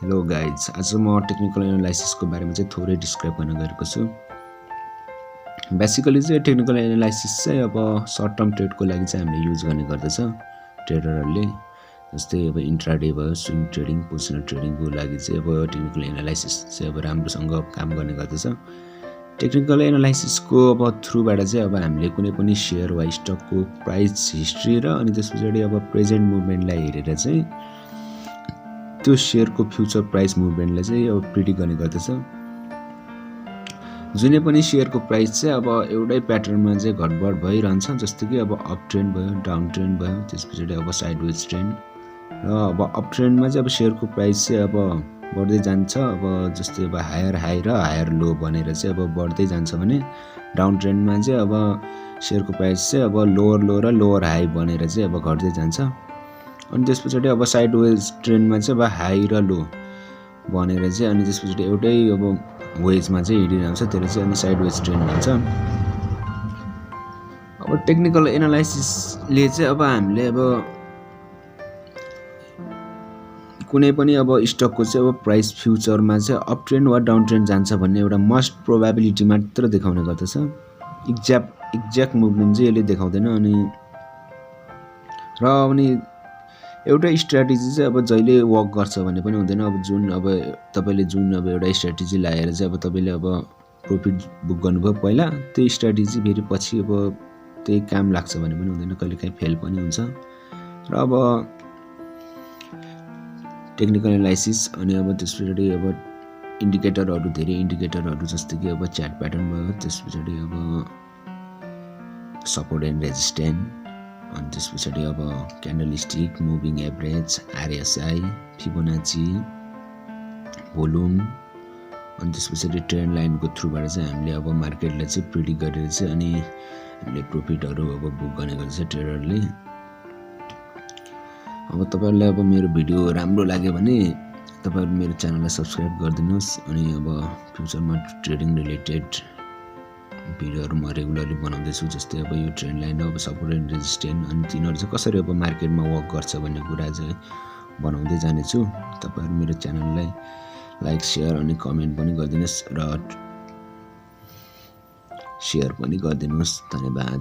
Hello guys, आज म technical एनालाइसिसको बारेमा चाहिँ थोरै डिस्क्राइब गर्न गएको छु। बेसिकली चाहिँ टेक्निकल एनालाइसिस चाहिँ अब सर्ट टर्म ट्रेडको लागि चाहिँ हामीले युज गर्ने गर्दछ ट्रेडरहरूले। जस्तै अब इन्ट्राडे भयो, स्विङ ट्रेडिङ, पोजिसनल ट्रेडिङको लागि चाहिँ अब टेक्निकल एनालाइसिस चाहिँ अब राम्रोसँग काम गर्ने गर्दछ। टेक्निकल एनालाइसिसको अब थ्रुबाट चाहिँ अब हामीले कुनै पनि सेयर वा स्टकको प्राइस हिस्ट्री र अनि त्यस पछाडि अब प्रेजेन्ट मुभमेन्टलाई हेरेर चाहिँ त्यो सेयरको फ्युचर प्राइस मुभमेन्टलाई चाहिँ अब प्रिडिक्ट गर्ने गर्दछ। जुनै पनि सेयरको प्राइस चाहिँ अब एउटै प्याटर्नमा चाहिँ घटबढ भइरहन्छ, जस्तो कि अब अप ट्रेन्ड भयो, डाउन ट्रेन्ड भयो, त्यस पछाडि अब साइडवेज ट्रेन्ड। र अब अप ट्रेन्डमा चाहिँ अब सेयरको प्राइस चाहिँ अब बढ्दै जान्छ, अब जस्तै अब हायर हाई र हायर लो बनेर चाहिँ अब बढ्दै जान्छ भने डाउन ट्रेन्डमा चाहिँ अब सेयरको प्राइस चाहिँ अब लोवर लो र लोवर हाई बनेर चाहिँ अब घट्दै जान्छ। अनि त्यस पछाडि अब साइडवेज ट्रेन्डमा चाहिँ अब हाई र लो बनेर चाहिँ अनि त्यस पछाडि एउटै अब वेजमा चाहिँ हिँडिरहन्छ, त्यसले चाहिँ अनि साइडवेज ट्रेन्ड भन्छ। अब टेक्निकल एनालाइसिसले चाहिँ अब हामीले अब कुनै पनि अब स्टकको चाहिँ अब प्राइस फ्युचरमा चाहिँ अप ट्रेन्ड वा डाउन ट्रेन्ड जान्छ भन्ने एउटा मस्ट प्रोबेबिलिटी मात्र देखाउने गर्दछ। एक्ज्याक्ट मुभमेन्ट चाहिँ यसले देखाउँदैन। अनि एउटा स्ट्र्याटेजी चाहिँ अब जहिले वर्क गर्छ भन्ने पनि हुँदैन। अब तपाईँले जुन अब एउटा स्ट्र्याटेजी लगाएर चाहिँ अब तपाईँले अब प्रफिट बुक गर्नुभयो पहिला, त्यही स्ट्र्याटेजी फेरि पछि अब त्यही काम लाग्छ भन्ने पनि हुँदैन, कहिलेकाहीँ फेल पनि हुन्छ। र अब टेक्निकल एनालाइसिस अनि अब त्यस पछाडि अब इन्डिकेटरहरू, धेरै इन्डिकेटरहरू जस्तो कि अब च्याट प्याटर्न भयो, त्यस पछाडि अब सपोर्ट एन्ड रेजिस्टेन्स, अनि त्यस पछाडि अब candle stick, moving average, RSI, Fibonacci, volume, अनि त्यस पछाडि ट्रेन्ड लाइनको थ्रुबाट चाहिँ हामीले अब मार्केटलाई चाहिँ प्रिडिक्ट गरेर चाहिँ अनि हामीले प्रफिटहरू अब बुक गर्ने गर्छ ट्रेडरले। अब तपाईँहरूलाई अब मेरो भिडियो राम्रो लाग्यो भने तपाईँहरू मेरो च्यानललाई सब्सक्राइब गरिदिनुहोस्। अनि अब फ्युचरमा ट्रेडिङ रिलेटेड भिडियोहरू म रेगुलरली बनाउँदैछु, जस्तै अब यो ट्रेन्ड लाइन, अब सपोर्ट एन्ड रेजिस्टेन्स, अनि तिनीहरू चाहिँ कसरी अब मार्केटमा वर्क गर्छ भन्ने कुरा चाहिँ बनाउँदै जानेछु। तपाईँहरू मेरो च्यानललाई लाइक, सेयर अनि कमेन्ट पनि गरिदिनुहोस् र सेयर पनि गरिदिनुहोस्। धन्यवाद।